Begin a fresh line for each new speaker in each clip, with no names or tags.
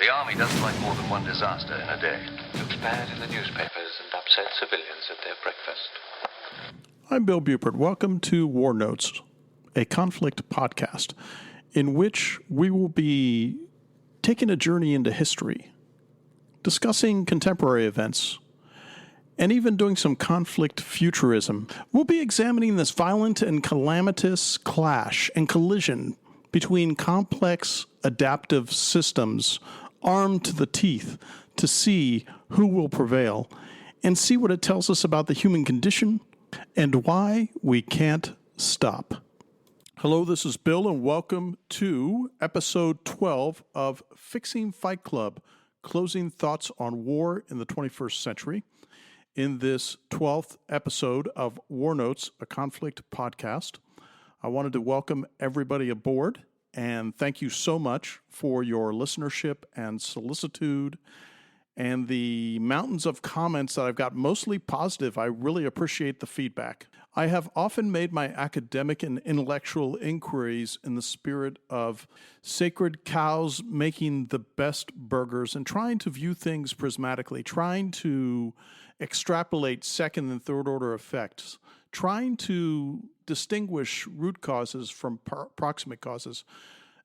The Army doesn't like more than one disaster in a day.
Looks bad in the newspapers and upset civilians at their breakfast.
I'm Bill Buford. Welcome to WarNotes, a conflict podcast in which we will be taking a journey into history, discussing contemporary events, and even doing some conflict futurism. We'll be examining this violent and calamitous clash and collision between complex adaptive systems armed to the teeth to see who will prevail and see what it tells us about the human condition and why we can't stop. Hello, this is Bill, and welcome to episode 12 of Fixing Fight Club, Closing Thoughts on War in the 21st Century. In this 12th episode of WarNotes, a conflict podcast, I wanted to welcome everybody aboard and thank you so much for your listenership and solicitude and the mountains of comments that I've got, mostly positive. I really appreciate the feedback. I have often made my academic and intellectual inquiries in the spirit of sacred cows making the best burgers and trying to view things prismatically, trying to extrapolate second and third order effects, trying to distinguish root causes from proximate causes.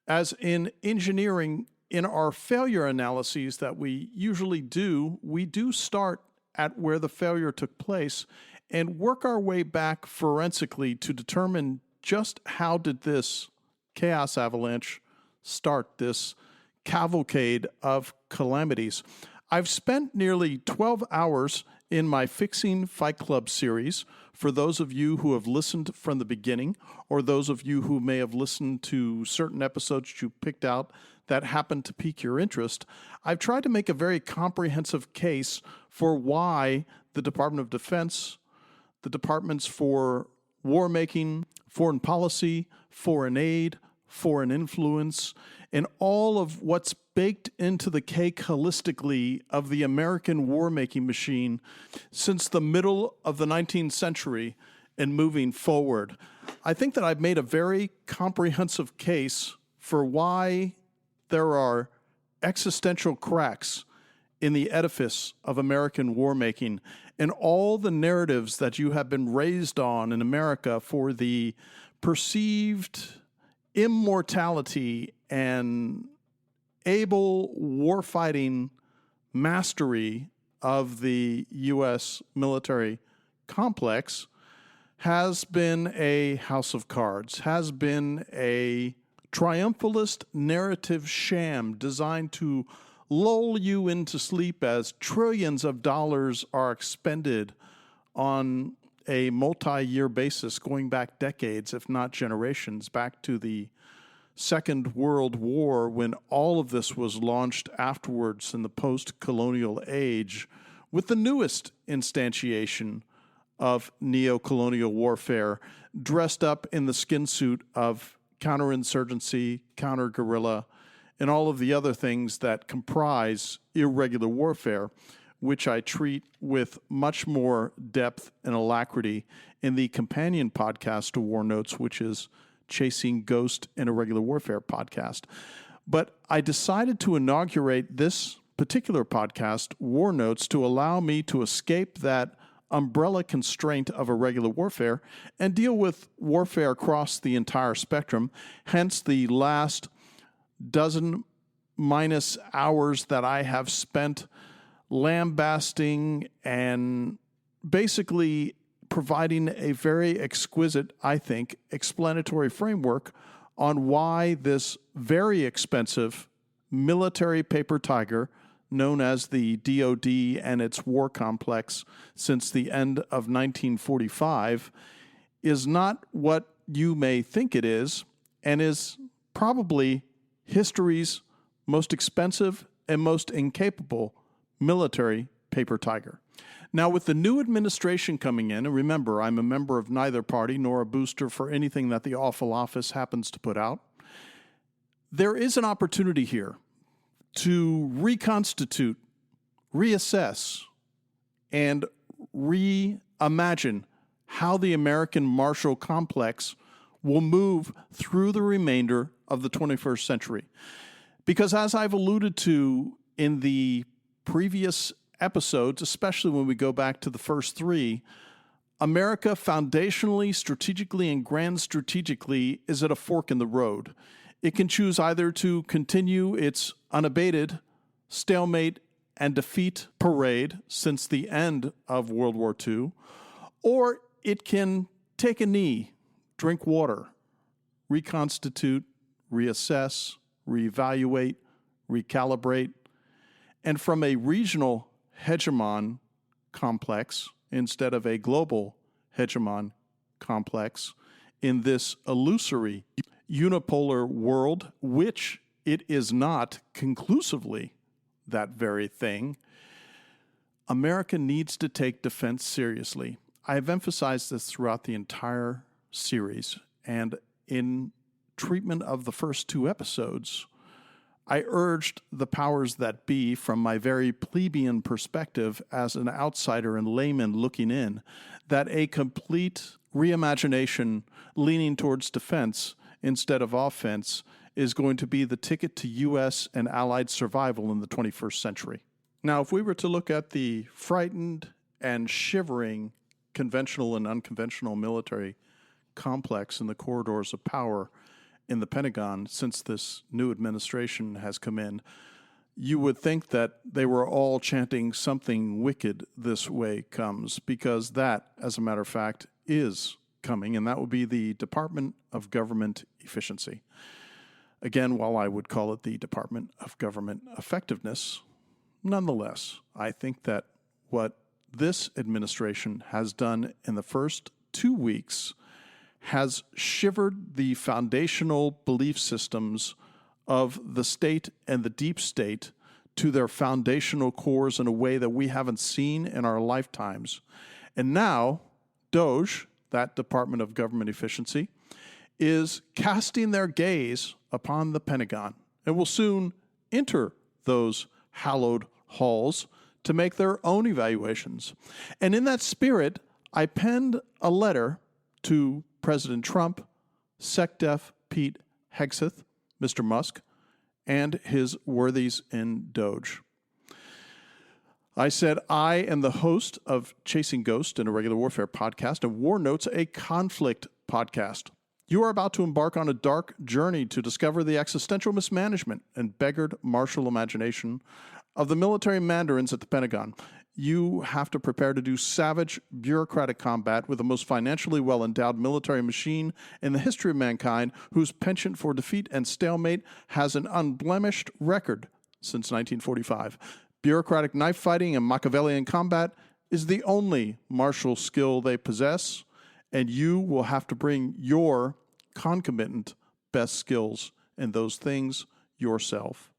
As in engineering, in our failure analyses that we usually do, we do start at where the failure took place and work our way back forensically to determine just how did this chaos avalanche start, this cavalcade of calamities. I've spent nearly 12 hours in my Fixing Fight Club series. For those of you who have listened from the beginning, or those of you who may have listened to certain episodes you picked out that happened to pique your interest, I've tried to make a very comprehensive case for why the Department of Defense, the departments for war making, foreign policy, foreign aid, foreign influence, and all of what's baked into the cake holistically of the American war-making machine since the middle of the 19th century and moving forward. I think that I've made a very comprehensive case for why there are existential cracks in the edifice of American war-making and all the narratives that you have been raised on in America for the perceived immortality and able warfighting mastery of the U.S. military complex has been a house of cards, has been a triumphalist narrative sham designed to lull you into sleep as trillions of dollars are expended on a multi-year basis going back decades, if not generations, back to the Second World War, when all of this was launched afterwards in the post-colonial age with the newest instantiation of neo-colonial warfare, dressed up in the skin suit of counterinsurgency, counter-guerrilla, and all of the other things that comprise irregular warfare, which I treat with much more depth and alacrity in the companion podcast to WarNotes, which is Chasing Ghost and Irregular Warfare podcast. But I decided to inaugurate this particular podcast, WarNotes, to allow me to escape that umbrella constraint of irregular warfare and deal with warfare across the entire spectrum, hence the last dozen minus hours that I have spent lambasting and basically providing a very exquisite, I think, explanatory framework on why this very expensive military paper tiger known as the DoD and its war complex since the end of 1945 is not what you may think it is and is probably history's most expensive and most incapable military paper tiger. Now, with the new administration coming in, and remember, I'm a member of neither party nor a booster for anything that the awful office happens to put out, there is an opportunity here to reconstitute, reassess, and reimagine how the American martial complex will move through the remainder of the 21st century. Because as I've alluded to in the previous episodes, especially when we go back to the first three, America foundationally, strategically, and grand strategically is at a fork in the road. It can choose either to continue its unabated stalemate and defeat parade since the end of World War II, or it can take a knee, drink water, reconstitute, reassess, reevaluate, recalibrate, and from a regional hegemon complex instead of a global hegemon complex in this illusory unipolar world, which it is not conclusively that very thing, America needs to take defense seriously. I have emphasized this throughout the entire series, and in treatment of the first two episodes, I urged the powers that be from my very plebeian perspective as an outsider and layman looking in, that a complete reimagination leaning towards defense instead of offense is going to be the ticket to U.S. and Allied survival in the 21st century. Now, if we were to look at the frightened and shivering conventional and unconventional military complex in the corridors of power in the Pentagon since this new administration has come in, you would think that they were all chanting something wicked this way comes, because that, as a matter of fact, is coming, and that would be the Department of Government Efficiency. Again, while I would call it the Department of Government Effectiveness, nonetheless, I think that what this administration has done in the first 2 weeks has shivered the foundational belief systems of the state and the deep state to their foundational cores in a way that we haven't seen in our lifetimes. And now, DOGE, that Department of Government Efficiency, is casting their gaze upon the Pentagon and will soon enter those hallowed halls to make their own evaluations. And in that spirit, I penned a letter to President Trump, SecDef Pete Hegseth, Mr. Musk, and his worthies in DOGE. I said, I am the host of Chasing Ghosts, an Irregular Warfare podcast, and WarNotes, a conflict podcast. You are about to embark on a dark journey to discover the existential mismanagement and beggared martial imagination of the military mandarins at the Pentagon. You have to prepare to do savage, bureaucratic combat with the most financially well-endowed military machine in the history of mankind, whose penchant for defeat and stalemate has an unblemished record since 1945. Bureaucratic knife fighting and Machiavellian combat is the only martial skill they possess, and you will have to bring your concomitant best skills in those things yourself.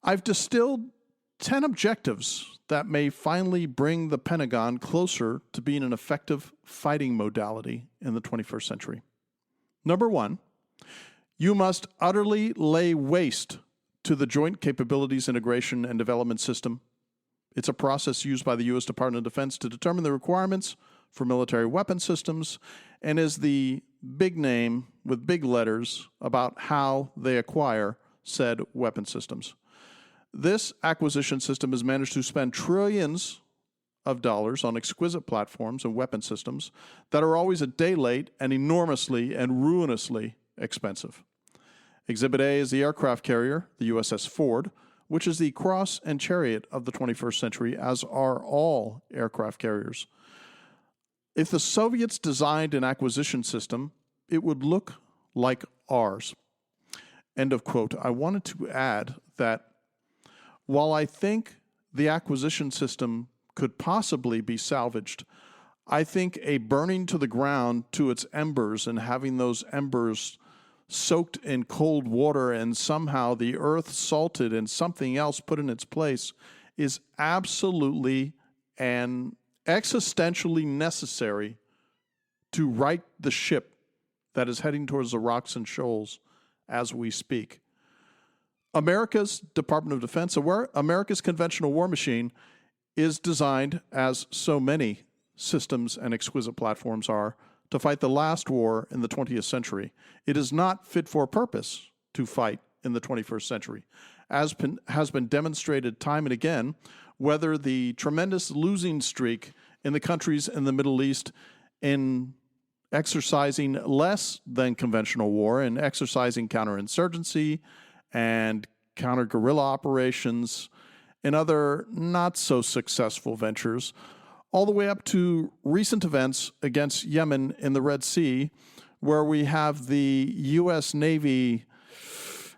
I've distilled 10 objectives that may finally bring the Pentagon closer to being an effective fighting modality in the 21st century. Number 1, you must utterly lay waste to the Joint Capabilities Integration and Development System. It's a process used by the U.S. Department of Defense to determine the requirements for military weapon systems and is the big name with big letters about how they acquire said weapon systems. This acquisition system has managed to spend trillions of dollars on exquisite platforms and weapon systems that are always a day late and enormously and ruinously expensive. Exhibit A is the aircraft carrier, the USS Ford, which is the cross and chariot of the 21st century, as are all aircraft carriers. If the Soviets designed an acquisition system, it would look like ours. End of quote. I wanted to add that while I think the acquisition system could possibly be salvaged, I think a burning to the ground to its embers and having those embers soaked in cold water and somehow the earth salted and something else put in its place is absolutely and existentially necessary to right the ship that is heading towards the rocks and shoals as we speak. America's Department of Defense, America's conventional war machine, is designed, as so many systems and exquisite platforms are, to fight the last war in the 20th century. It is not fit for purpose to fight in the 21st century. As has been demonstrated time and again, whether the tremendous losing streak in the countries in the Middle East in exercising less than conventional war and exercising counterinsurgency and counter-guerrilla operations and other not-so-successful ventures, all the way up to recent events against Yemen in the Red Sea, where we have the U.S. Navy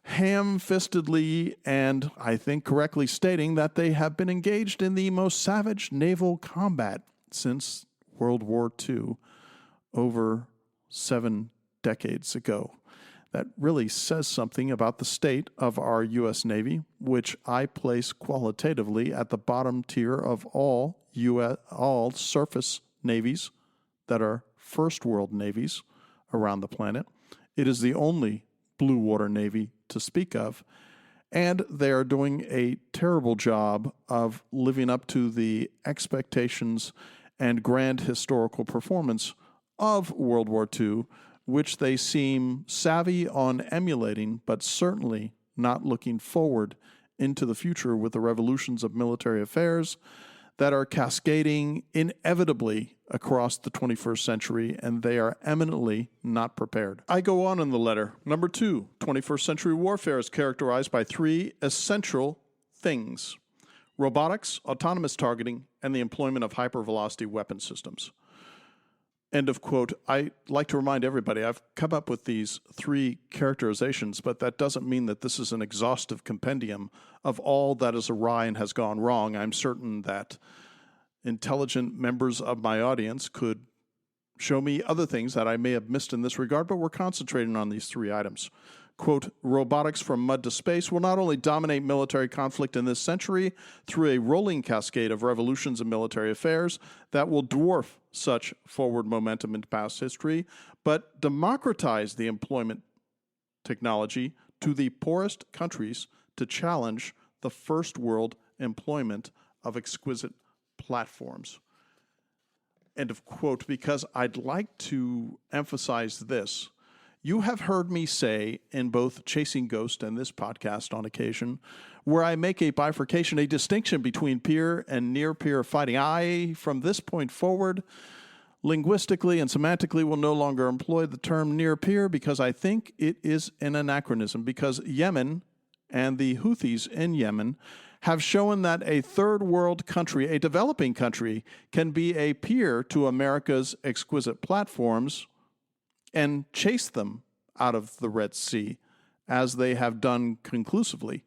ham-fistedly and, I think, correctly stating that they have been engaged in the most savage naval combat since World War II over 7 decades ago. That really says something about the state of our U.S. Navy, which I place qualitatively at the bottom tier of all surface navies that are first world navies around the planet. It is the only blue water navy to speak of, and they are doing a terrible job of living up to the expectations and grand historical performance of World War II, which they seem savvy on emulating, but certainly not looking forward into the future with the revolutions of military affairs that are cascading inevitably across the 21st century, and they are eminently not prepared. I go on in the letter. Number 2, 21st century warfare is characterized by 3 essential things: robotics, autonomous targeting, and the employment of hypervelocity weapon systems. End of quote. I like to remind everybody I've come up with these 3 characterizations, but that doesn't mean that this is an exhaustive compendium of all that is awry and has gone wrong. I'm certain that intelligent members of my audience could show me other things that I may have missed in this regard, but we're concentrating on these 3 items. Quote, robotics from mud to space will not only dominate military conflict in this century through a rolling cascade of revolutions in military affairs that will dwarf such forward momentum in past history, but democratize the employment technology to the poorest countries to challenge the first world employment of exquisite platforms. End of quote, because I'd like to emphasize this. You have heard me say in both Chasing Ghost and this podcast on occasion, where I make a bifurcation, a distinction between peer and near-peer fighting. I, from this point forward, linguistically and semantically will no longer employ the term near-peer because I think it is an anachronism, because Yemen and the Houthis in Yemen have shown that a third world country, a developing country, can be a peer to America's exquisite platforms and chase them out of the Red Sea, as they have done conclusively.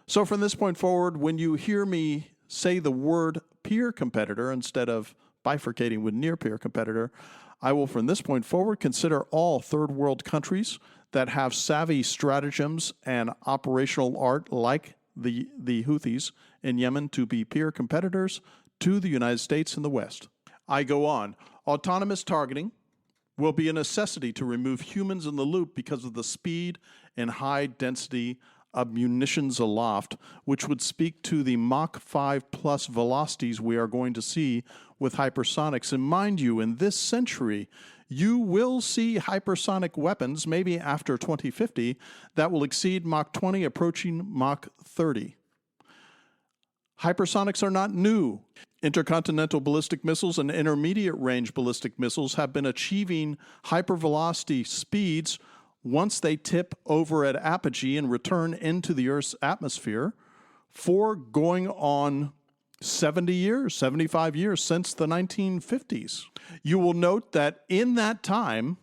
So from this point forward, when you hear me say the word peer competitor instead of bifurcating with near-peer competitor, I will from this point forward consider all third world countries that have savvy stratagems and operational art like the Houthis in Yemen to be peer competitors to the United States and the West. I go on. Autonomous targeting will be a necessity to remove humans in the loop because of the speed and high density of munitions aloft, which would speak to the Mach 5 plus velocities we are going to see with hypersonics. And mind you, in this century, you will see hypersonic weapons, maybe after 2050, that will exceed Mach 20, approaching Mach 30. Hypersonics are not new. Intercontinental ballistic missiles and intermediate-range ballistic missiles have been achieving hypervelocity speeds once they tip over at apogee and return into the Earth's atmosphere for going on 70 years, 75 years since the 1950s. You will note that in that time,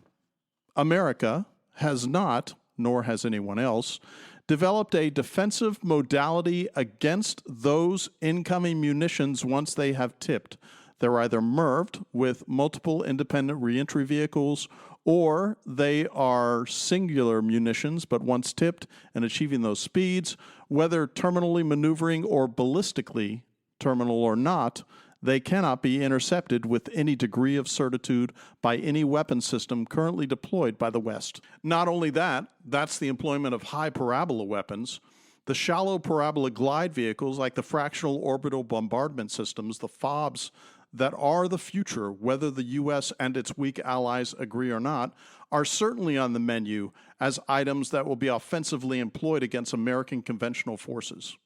America has not, nor has anyone else, developed a defensive modality against those incoming munitions once they have tipped. They're either MIRVed with multiple independent reentry vehicles, or they are singular munitions, but once tipped and achieving those speeds, whether terminally maneuvering or ballistically terminal or not, they cannot be intercepted with any degree of certitude by any weapon system currently deployed by the West. Not only that, that's the employment of high parabola weapons. The shallow parabola glide vehicles like the fractional orbital bombardment systems, the FOBs, that are the future, whether the U.S. and its weak allies agree or not, are certainly on the menu as items that will be offensively employed against American conventional forces.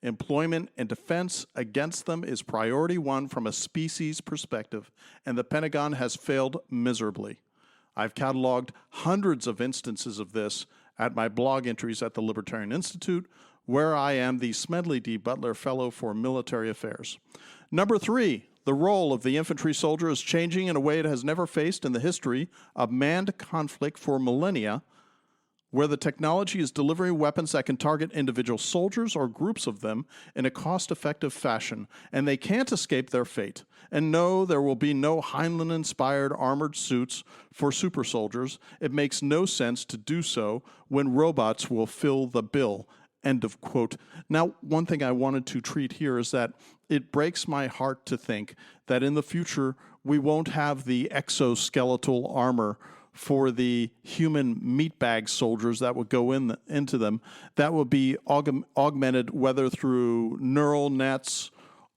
Employment and defense against them is priority one from a species perspective, and the Pentagon has failed miserably. I've cataloged hundreds of instances of this at my blog entries at the Libertarian Institute, where I am the Smedley D. Butler Fellow for Military Affairs. Number 3, the role of the infantry soldier is changing in a way it has never faced in the history of manned conflict for millennia, where the technology is delivering weapons that can target individual soldiers or groups of them in a cost-effective fashion, and they can't escape their fate. And no, there will be no Heinlein-inspired armored suits for super soldiers. It makes no sense to do so when robots will fill the bill. End of quote. Now, one thing I wanted to treat here is that it breaks my heart to think that in the future we won't have the exoskeletal armor for the human meatbag soldiers that would go into them. That would be augmented whether through neural nets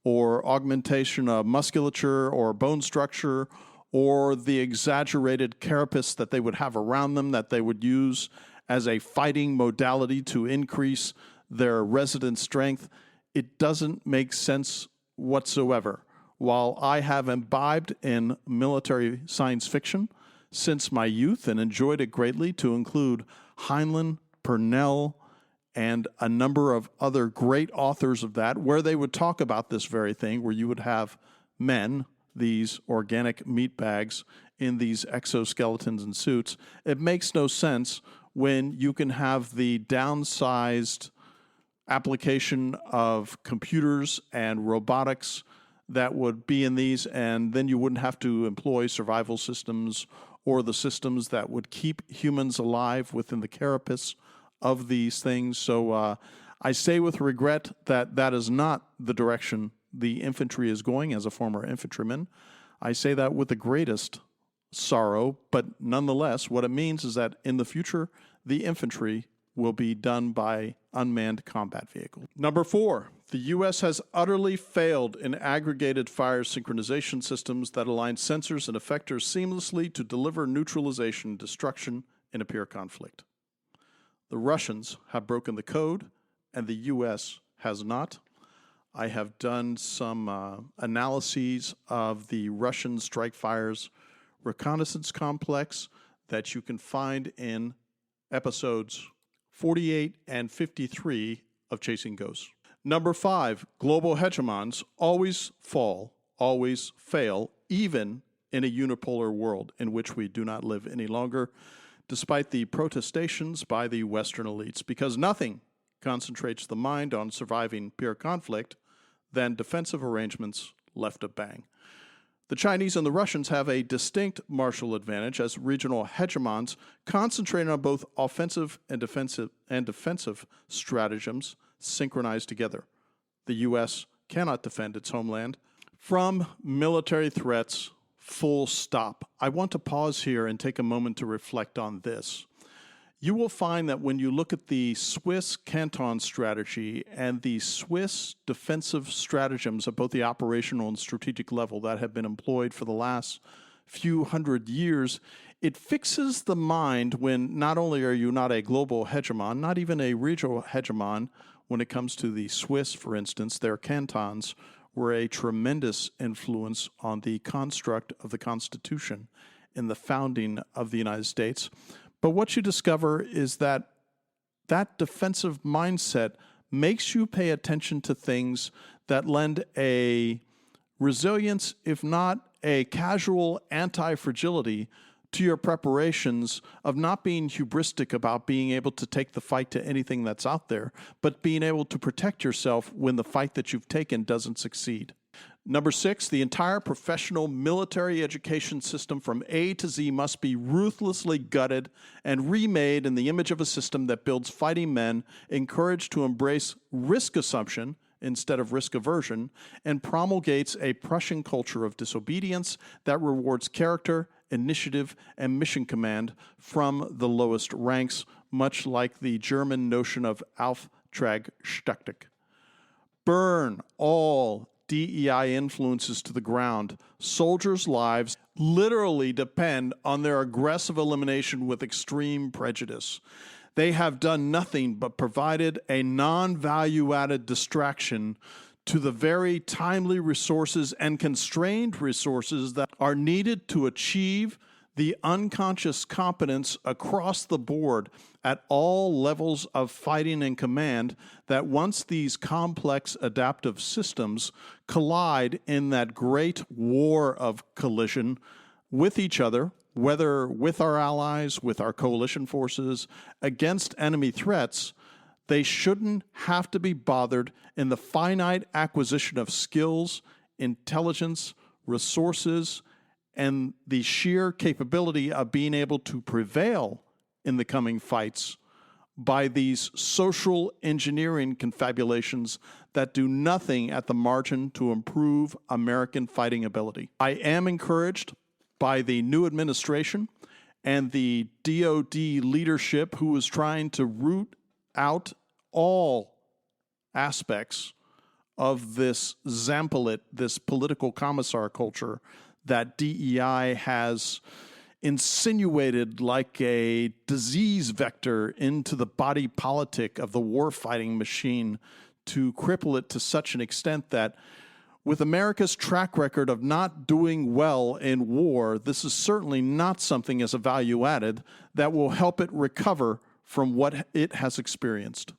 or augmentation of musculature or bone structure, or the exaggerated carapace that they would have around them that they would use as a fighting modality to increase their resident strength. It doesn't make sense whatsoever. While I have imbibed in military science fiction since my youth and enjoyed it greatly, to include Heinlein, Purnell, and a number of other great authors of that, where they would talk about this very thing, where you would have men, these organic meat bags, in these exoskeletons and suits. It makes no sense when you can have the downsized application of computers and robotics that would be in these, and then you wouldn't have to employ survival systems or the systems that would keep humans alive within the carapace of these things. So I say with regret that that is not the direction the infantry is going as a former infantryman. I say that with the greatest sorrow, but nonetheless, what it means is that in the future, the infantry will be done by unmanned combat vehicles. Number 4, the U.S. has utterly failed in aggregated fire synchronization systems that align sensors and effectors seamlessly to deliver neutralization and destruction in a peer conflict. The Russians have broken the code, and the U.S. has not. I have done some analyses of the Russian strike fire's reconnaissance complex that you can find in episodes 48 and 53 of Chasing Ghosts. Number 5, global hegemons always fall, always fail, even in a unipolar world in which we do not live any longer, despite the protestations by the Western elites, because nothing concentrates the mind on surviving peer conflict than defensive arrangements left of bang. The Chinese and the Russians have a distinct martial advantage as regional hegemons, concentrating on both offensive and defensive stratagems synchronized together. The U.S. cannot defend its homeland from military threats, full stop. I want to pause here and take a moment to reflect on this. You will find that when you look at the Swiss Canton strategy and the Swiss defensive stratagems at both the operational and strategic level that have been employed for the last few hundred years, it fixes the mind when not only are you not a global hegemon, not even a regional hegemon. When it comes to the Swiss, for instance, their cantons were a tremendous influence on the construct of the Constitution in the founding of the United States. But what you discover is that that defensive mindset makes you pay attention to things that lend a resilience, if not a casual anti-fragility, to your preparations of not being hubristic about being able to take the fight to anything that's out there, but being able to protect yourself when the fight that you've taken doesn't succeed. Number 6, the entire professional military education system from A to Z must be ruthlessly gutted and remade in the image of a system that builds fighting men, encouraged to embrace risk assumption instead of risk aversion, and promulgates a Prussian culture of disobedience that rewards character, initiative, and mission command from the lowest ranks, much like the German notion of Auftragstechnik. Burn all DEI influences to the ground, soldiers' lives literally depend on their aggressive elimination with extreme prejudice. They have done nothing but provided a non-value-added distraction to the very timely resources and constrained resources that are needed to achieve the unconscious competence across the board at all levels of fighting and command, that once these complex adaptive systems collide in that great war of collision with each other, whether with our allies, with our coalition forces, against enemy threats, they shouldn't have to be bothered in the finite acquisition of skills, intelligence, resources, and the sheer capability of being able to prevail in the coming fights by these social engineering confabulations that do nothing at the margin to improve American fighting ability. I am encouraged by the new administration and the DoD leadership, who is trying to root out all aspects of this Zampolit, this political commissar culture that DEI has insinuated like a disease vector into the body politic of the war-fighting machine, to cripple it to such an extent that with America's track record of not doing well in war, this is certainly not something as a value added that will help it recover from what it has experienced.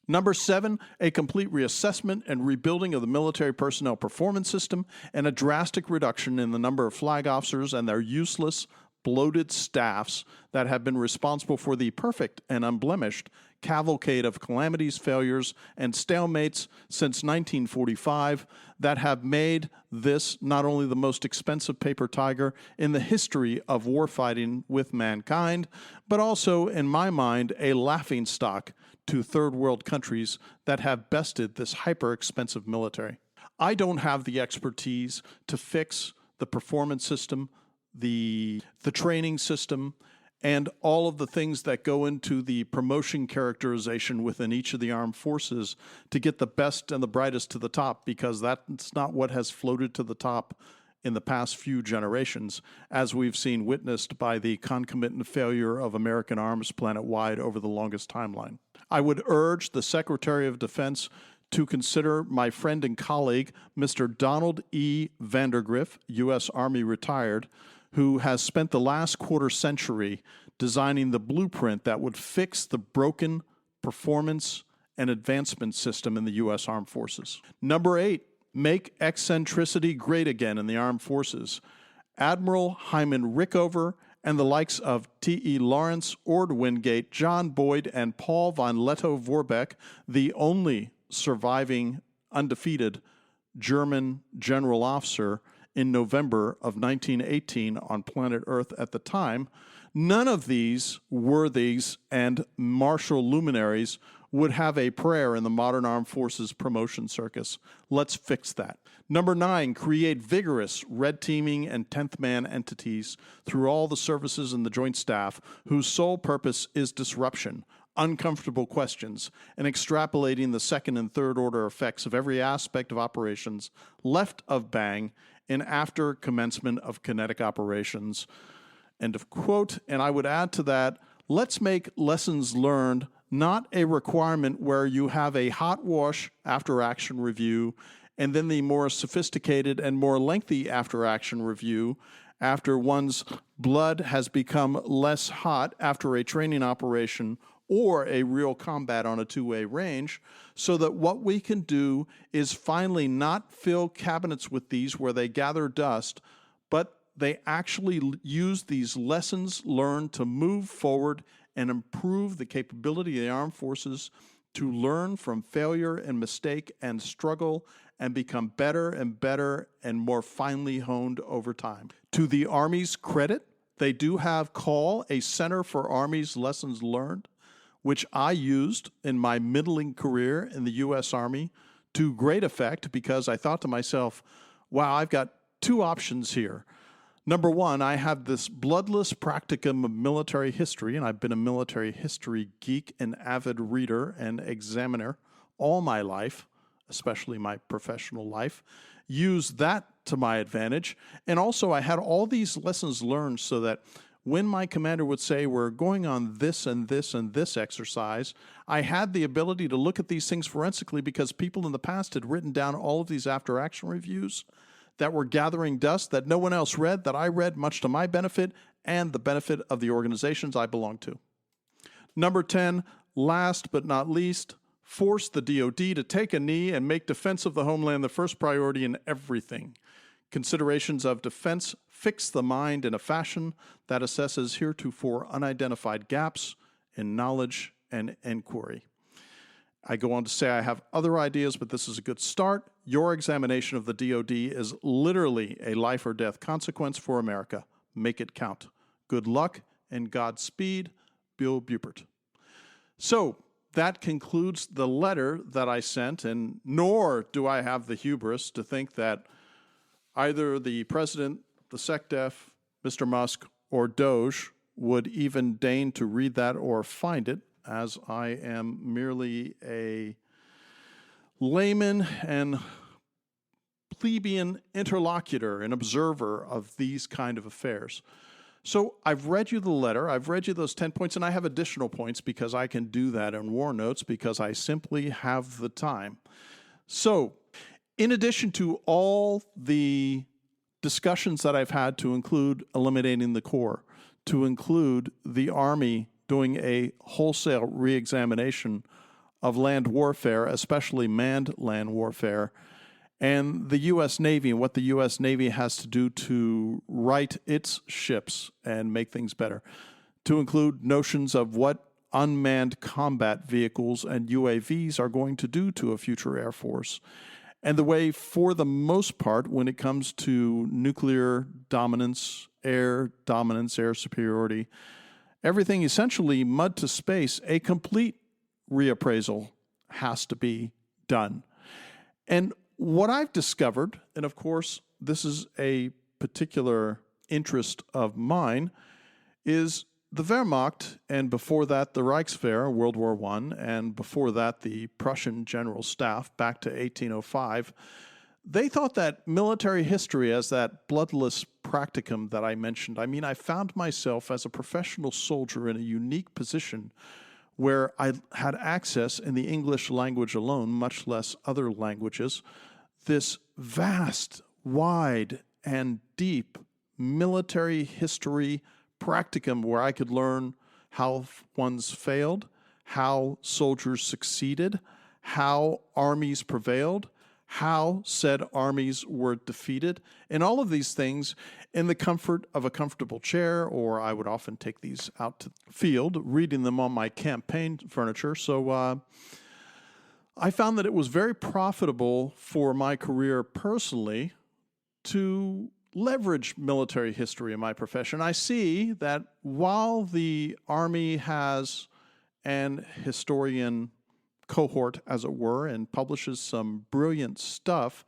Number 7, a complete reassessment and rebuilding of the military personnel performance system, and a drastic reduction in the number of flag officers and their useless, bloated staffs that have been responsible for the perfect and unblemished cavalcade of calamities, failures, and stalemates since 1945 that have made this not only the most expensive paper tiger in the history of warfighting with mankind, but also, in my mind, a laughingstock to third world countries that have bested this hyper-expensive military. I don't have the expertise to fix the performance system, the training system, and all of the things that go into the promotion characterization within each of the armed forces to get the best and the brightest to the top, because that's not what has floated to the top in the past few generations, as we've seen witnessed by the concomitant failure of American arms planet-wide over the longest timeline. I would urge the Secretary of Defense to consider my friend and colleague, Mr. Donald E. Vandergriff, U.S. Army retired, who has spent the last quarter century designing the blueprint that would fix the broken performance and advancement system in the U.S. Armed Forces. Number 8, make eccentricity great again in the armed forces. Admiral Hyman Rickover and the likes of T.E. Lawrence, Ord Wingate, John Boyd, and Paul von Lettow-Vorbeck, the only surviving undefeated German general officer in November of 1918 on planet Earth at the time, none of these worthies and martial luminaries would have a prayer in the modern armed forces promotion circus. Let's fix that. Number 9, create vigorous red teaming and 10th man entities through all the services and the joint staff whose sole purpose is disruption, uncomfortable questions, and extrapolating the second and third order effects of every aspect of operations left of bang and after commencement of kinetic operations. End of quote. And I would add to that, let's make lessons learned not a requirement where you have a hot wash after action review and then the more sophisticated and more lengthy after action review after one's blood has become less hot after a training operation or a real combat on a two-way range, so that what we can do is finally not fill cabinets with these where they gather dust, but they actually use these lessons learned to move forward and improve the capability of the armed forces to learn from failure and mistake and struggle and become better and more finely honed over time. To the Army's credit, they do have CALL, a Center for Army's Lessons Learned, which I used in my middling career in the U.S. Army to great effect, because I thought to myself, wow, I've got two options here. Number 1, I have this bloodless practicum of military history, and I've been a military history geek and avid reader and examiner all my life, especially my professional life. use that to my advantage. And also I had all these lessons learned so that when my commander would say, we're going on this and this and this exercise, I had the ability to look at these things forensically because people in the past had written down all of these after-action reviews that were gathering dust that no one else read, that I read much to my benefit and the benefit of the organizations I belong to. Number 10, last but not least, force the DoD to take a knee and make defense of the homeland the first priority in everything. Considerations of defense fix the mind in a fashion that assesses heretofore unidentified gaps in knowledge and inquiry. I go on to say I have other ideas, but this is a good start. Your examination of the DoD is literally a life or death consequence for America. Make it count. Good luck and Godspeed, Bill Bupert. So that concludes the letter that I sent, and nor do I have the hubris to think that either the president, the SecDef, Mr. Musk, or Doge would even deign to read that or find it, as I am merely a layman and plebeian interlocutor and observer of these kind of affairs. So I've read you the letter, I've read you those 10 points, and I have additional points because I can do that in WarNotes because I simply have the time. So in addition to all the discussions that I've had to include eliminating the Corps, to include the Army doing a wholesale reexamination of land warfare, especially manned land warfare, and the U.S. Navy and what the U.S. Navy has to do to right its ships and make things better, to include notions of what unmanned combat vehicles and UAVs are going to do to a future Air Force, and the way, for the most part, when it comes to nuclear dominance, air superiority, everything essentially mud to space, a complete reappraisal has to be done. And what I've discovered, and of course, this is a particular interest of mine, is the Wehrmacht, and before that, the Reichswehr, World War I, and before that, the Prussian General Staff, back to 1805, they thought that military history as that bloodless practicum that I mentioned. I mean, I found myself as a professional soldier in a unique position where I had access in the English language alone, much less other languages, this vast, wide, and deep military history practicum where I could learn how ones failed, how soldiers succeeded, how armies prevailed, how said armies were defeated, and all of these things in the comfort of a comfortable chair, or I would often take these out to the field, reading them on my campaign furniture. So I found that it was very profitable for my career personally to leverage military history in my profession. I see that while the Army has an historian cohort, as it were, and publishes some brilliant stuff,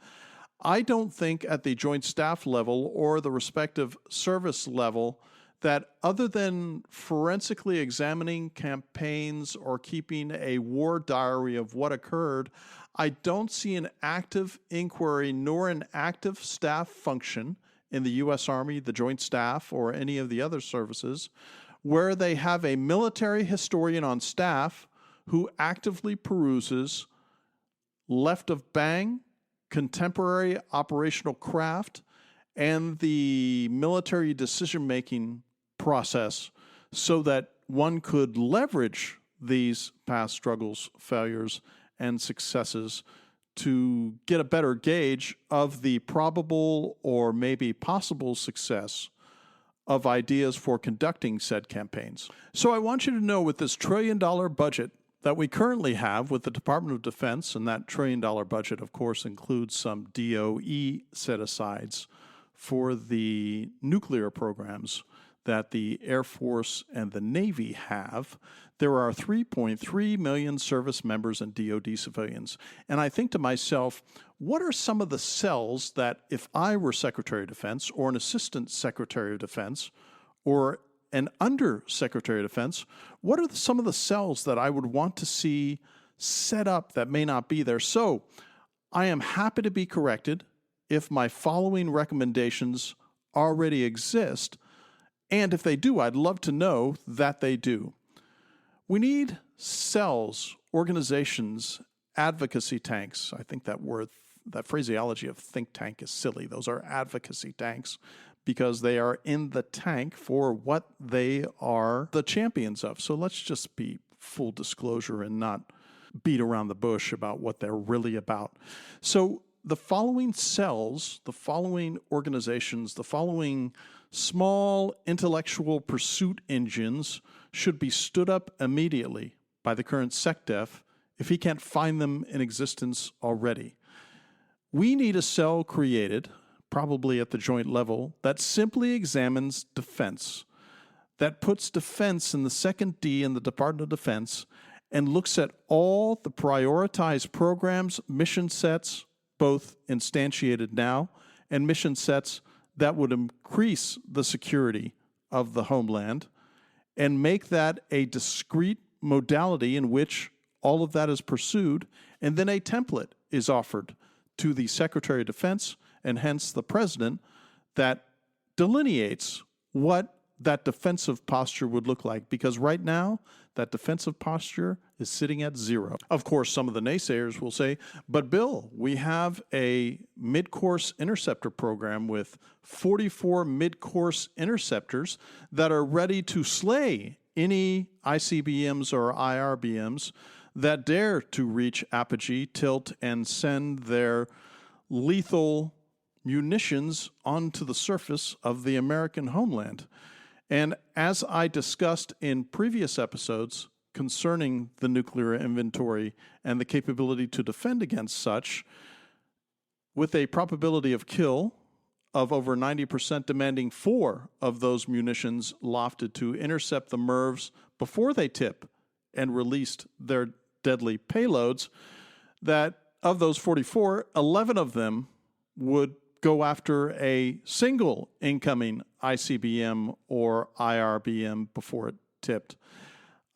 I don't think at the Joint Staff level or the respective service level that other than forensically examining campaigns or keeping a war diary of what occurred, I don't see an active inquiry nor an active staff function in the U.S. Army, the Joint Staff, or any of the other services where they have a military historian on staff who actively peruses left of bang, contemporary operational craft, and the military decision-making process so that one could leverage these past struggles, failures, and successes to get a better gauge of the probable or maybe possible success of ideas for conducting said campaigns. So I want you to know, with this $1 trillion budget that we currently have with the Department of Defense, and that $1 trillion budget, of course, includes some DOE set-asides for the nuclear programs that the Air Force and the Navy have, there are 3.3 million service members and DoD civilians. And I think to myself, what are some of the cells that if I were Secretary of Defense or an Assistant Secretary of Defense or an Under-Secretary of Defense, what are some of the cells that I would want to see set up that may not be there? So I am happy to be corrected if my following recommendations already exist, and if they do, I'd love to know that they do. We need cells, organizations, advocacy tanks. I think that phraseology of think tank is silly. Those are advocacy tanks because they are in the tank for what they are the champions of. So let's just be full disclosure and not beat around the bush about what they're really about. So the following cells, the following organizations, the following small intellectual pursuit engines should be stood up immediately by the current SecDef if he can't find them in existence already. We need a cell created, probably at the joint level, that simply examines defense, that puts defense in the second D in the Department of Defense and looks at all the prioritized programs, mission sets, both instantiated now, and mission sets that would increase the security of the homeland, and make that a discrete modality in which all of that is pursued, and then a template is offered to the Secretary of Defense, and hence the President, that delineates what that defensive posture would look like. Because right now, that defensive posture is sitting at 0. Of course, some of the naysayers will say, but Bill, we have a mid-course interceptor program with 44 mid-course interceptors that are ready to slay any ICBMs or IRBMs that dare to reach apogee, tilt, and send their lethal munitions onto the surface of the American homeland. And as I discussed in previous episodes concerning the nuclear inventory and the capability to defend against such, with a probability of kill of over 90% demanding 4 of those munitions lofted to intercept the MIRVs before they tip and released their deadly payloads, that of those 44, 11 of them would go after a single incoming ICBM or IRBM before it tipped.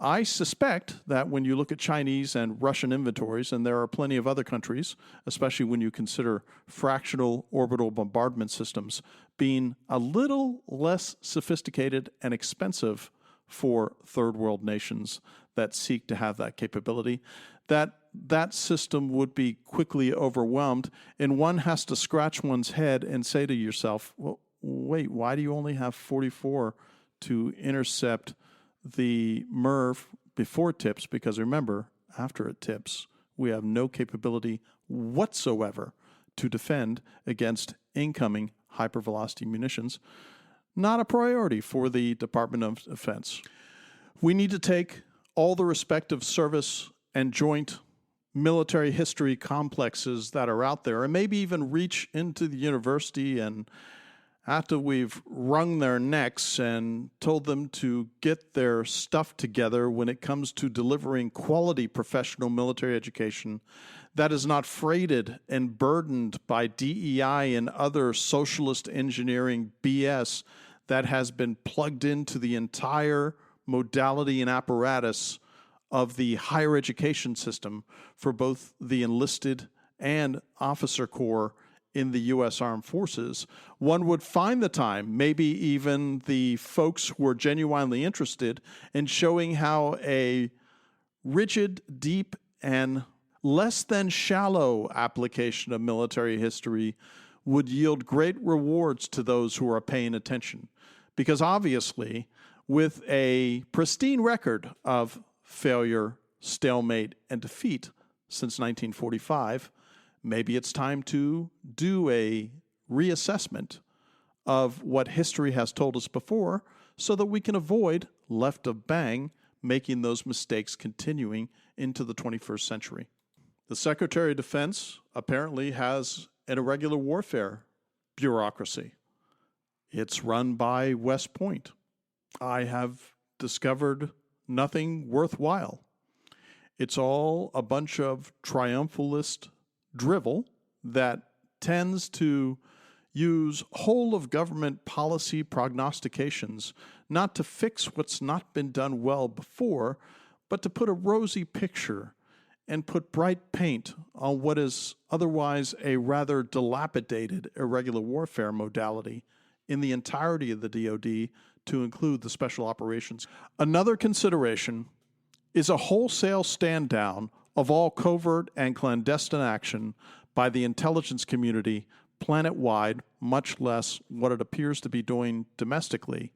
I suspect that when you look at Chinese and Russian inventories, and there are plenty of other countries, especially when you consider fractional orbital bombardment systems being a little less sophisticated and expensive for third world nations that seek to have that capability, that system would be quickly overwhelmed, and one has to scratch one's head and say to yourself, well, wait, why do you only have 44 to intercept the MIRV before it tips? Because remember, after it tips, we have no capability whatsoever to defend against incoming hypervelocity munitions. Not a priority for the Department of Defense. We need to take all the respective service and joint military history complexes that are out there, and maybe even reach into the university, and after we've wrung their necks and told them to get their stuff together when it comes to delivering quality professional military education that is not freighted and burdened by DEI and other socialist engineering BS that has been plugged into the entire modality and apparatus of the higher education system for both the enlisted and officer corps in the U.S. Armed Forces, one would find the time, maybe even the folks who are genuinely interested, in showing how a rigid, deep, and less than shallow application of military history would yield great rewards to those who are paying attention. Because obviously, with a pristine record of failure, stalemate, and defeat since 1945, maybe it's time to do a reassessment of what history has told us before so that we can avoid, left of bang, making those mistakes continuing into the 21st century. The Secretary of Defense apparently has an irregular warfare bureaucracy. It's run by West Point. I have discovered nothing worthwhile. It's all a bunch of triumphalist drivel that tends to use whole-of-government policy prognostications not to fix what's not been done well before, but to put a rosy picture and put bright paint on what is otherwise a rather dilapidated irregular warfare modality in the entirety of the DoD to include the special operations. Another consideration is a wholesale stand down of all covert and clandestine action by the intelligence community planet-wide, much less what it appears to be doing domestically,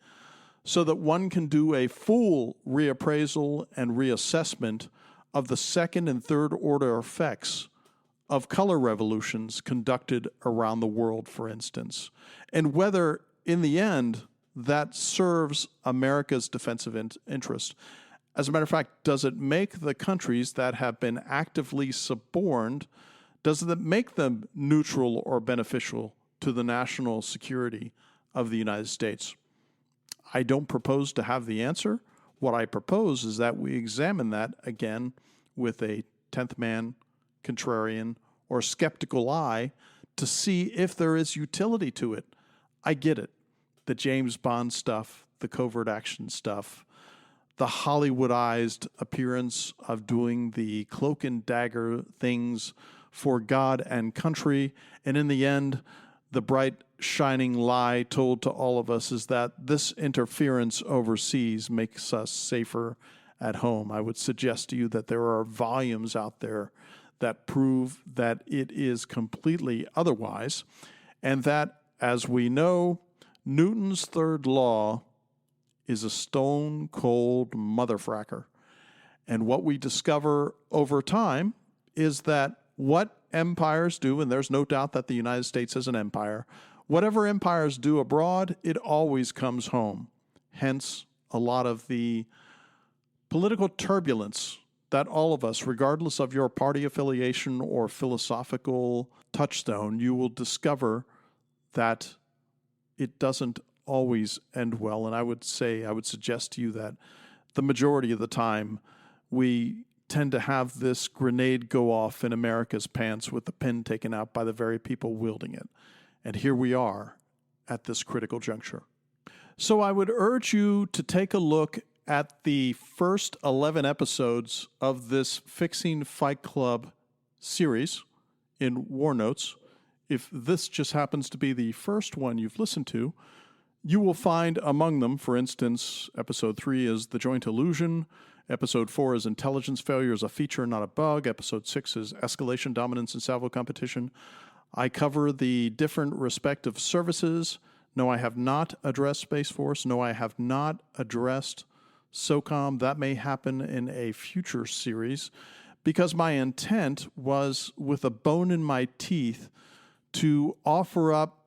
so that one can do a full reappraisal and reassessment of the second and third order effects of color revolutions conducted around the world, for instance, and whether, in the end, that serves America's defensive interest. As a matter of fact, does it make the countries that have been actively suborned, does it make them neutral or beneficial to the national security of the United States? I don't propose to have the answer. What I propose is that we examine that again with a 10th man, contrarian, or skeptical eye to see if there is utility to it. I get it. The James Bond stuff, the covert action stuff, the Hollywoodized appearance of doing the cloak and dagger things for God and country, and in the end, the bright, shining lie told to all of us is that this interference overseas makes us safer at home. I would suggest to you that there are volumes out there that prove that it is completely otherwise, and that, as we know, Newton's third law is a stone-cold motherfracker. And what we discover over time is that what empires do, and there's no doubt that the United States is an empire, whatever empires do abroad, it always comes home. Hence, a lot of the political turbulence that all of us, regardless of your party affiliation or philosophical touchstone, you will discover that it doesn't always end well. And I would suggest to you that the majority of the time we tend to have this grenade go off in America's pants with the pin taken out by the very people wielding it. And here we are at this critical juncture. So I would urge you to take a look at the first 11 episodes of this Fixing Fight Club series in WarNotes. If this just happens to be the first one you've listened to, you will find among them, for instance, Episode 3 is The Joint Illusion, Episode 4 is Intelligence Failure is a Feature, Not a Bug, Episode 6 is Escalation, Dominance, and Salvo Competition. I cover the different respective services. No, I have not addressed Space Force. No, I have not addressed SOCOM. That may happen in a future series, because my intent was, with a bone in my teeth, to offer up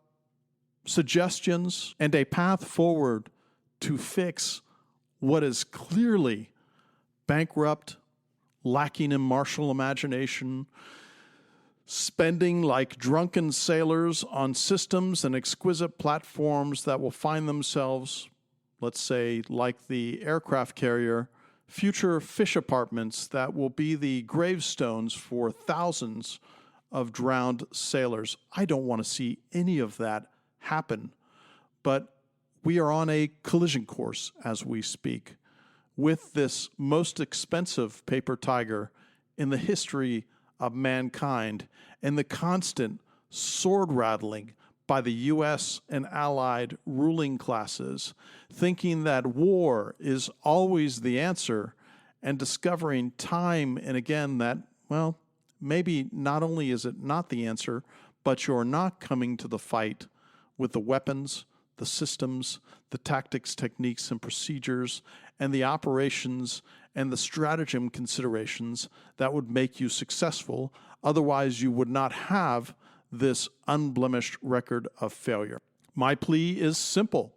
suggestions and a path forward to fix what is clearly bankrupt, lacking in martial imagination, spending like drunken sailors on systems and exquisite platforms that will find themselves, let's say, like the aircraft carrier, future fish apartments that will be the gravestones for thousands of drowned sailors. I don't want to see any of that happen, but we are on a collision course as we speak with this most expensive paper tiger in the history of mankind, and the constant sword rattling by the U.S. and allied ruling classes, thinking that war is always the answer, and discovering time and again that, well, maybe not only is it not the answer, but you're not coming to the fight with the weapons, the systems, the tactics, techniques, and procedures, and the operations and the stratagem considerations that would make you successful. Otherwise, you would not have this unblemished record of failure. My plea is simple.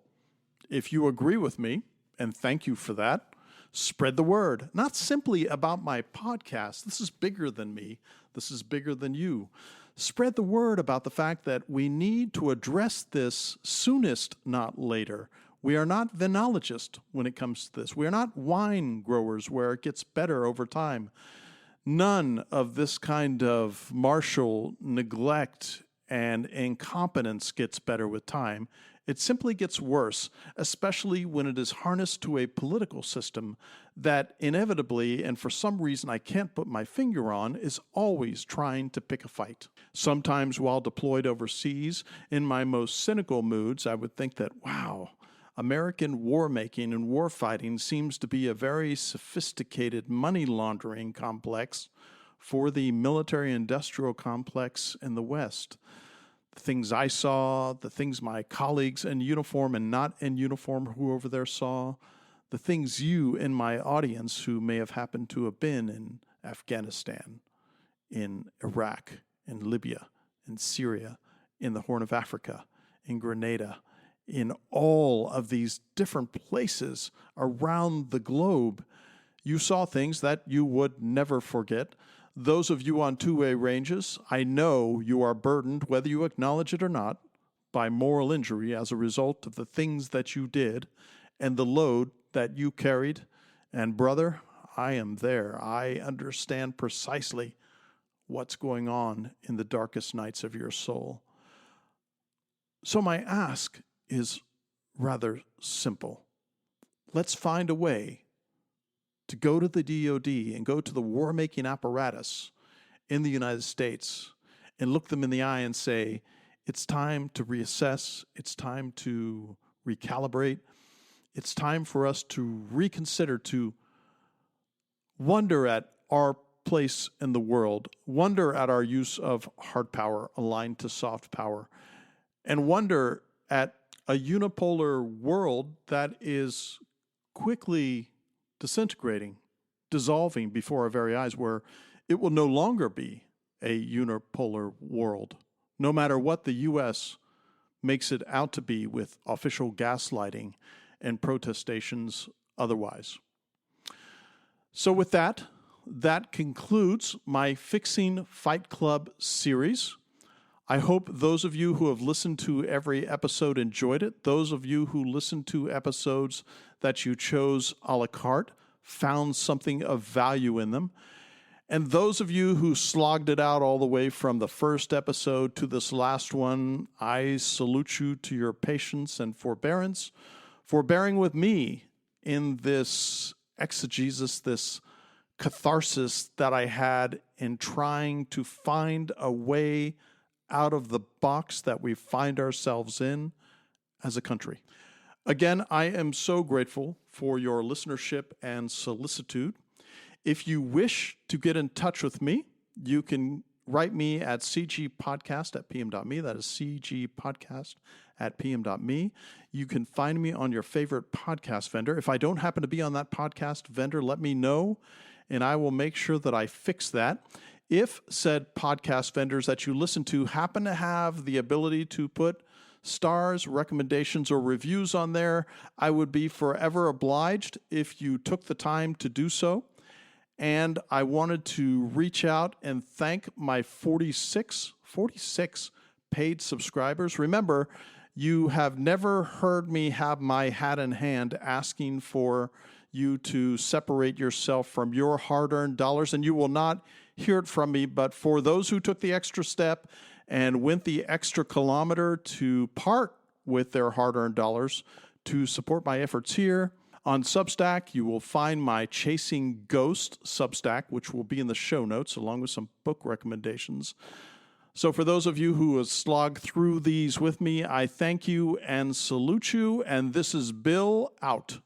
If you agree with me, and thank you for that, spread the word. Not simply about my podcast. This is bigger than me. This is bigger than you. Spread the word about the fact that we need to address this soonest, not later. We are not venologists when it comes to this. We are not wine growers where it gets better over time. None of this kind of martial neglect and incompetence gets better with time. It simply gets worse, especially when it is harnessed to a political system that inevitably, and for some reason I can't put my finger on, is always trying to pick a fight. Sometimes while deployed overseas, in my most cynical moods, I would think that, wow, American war making and war fighting seems to be a very sophisticated money laundering complex for the military-industrial complex in the West. The things I saw, the things my colleagues in uniform and not in uniform who over there saw, the things you in my audience who may have happened to have been in Afghanistan, in Iraq, in Libya, in Syria, in the Horn of Africa, in Grenada, in all of these different places around the globe, you saw things that you would never forget. Those of you on two-way ranges, I know you are burdened, whether you acknowledge it or not, by moral injury as a result of the things that you did and the load that you carried. And brother, I am there. I understand precisely what's going on in the darkest nights of your soul. So my ask is rather simple. Let's find a way to go to the DOD and go to the war-making apparatus in the United States and look them in the eye and say, it's time to reassess, it's time to recalibrate, it's time for us to reconsider, to wonder at our place in the world, wonder at our use of hard power aligned to soft power, and wonder at a unipolar world that is quickly disintegrating, dissolving before our very eyes, where it will no longer be a unipolar world, no matter what the U.S. makes it out to be with official gaslighting and protestations otherwise. So with that concludes my Fixing Fight Club series. I hope those of you who have listened to every episode enjoyed it. Those of you who listened to episodes that you chose a la carte found something of value in them. And those of you who slogged it out all the way from the first episode to this last one, I salute you to your patience and forbearance, for bearing with me in this exegesis, this catharsis that I had in trying to find a way out of the box that we find ourselves in as a country. Again, I am so grateful for your listenership and solicitude. If you wish to get in touch with me, you can write me at cgpodcast@pm.me. That is cgpodcast@pm.me. You can find me on your favorite podcast vendor. If I don't happen to be on that podcast vendor, let me know, and I will make sure that I fix that. If said podcast vendors that you listen to happen to have the ability to put stars, recommendations, or reviews on there, I would be forever obliged if you took the time to do so. And I wanted to reach out and thank my 46 paid subscribers. Remember, you have never heard me have my hat in hand asking for you to separate yourself from your hard-earned dollars, and you will not hear it from me. But for those who took the extra step and went the extra kilometer to part with their hard-earned dollars to support my efforts here, on Substack, you will find my Chasing Ghost Substack, which will be in the show notes, along with some book recommendations. So for those of you who have slogged through these with me, I thank you and salute you, and this is Bill out.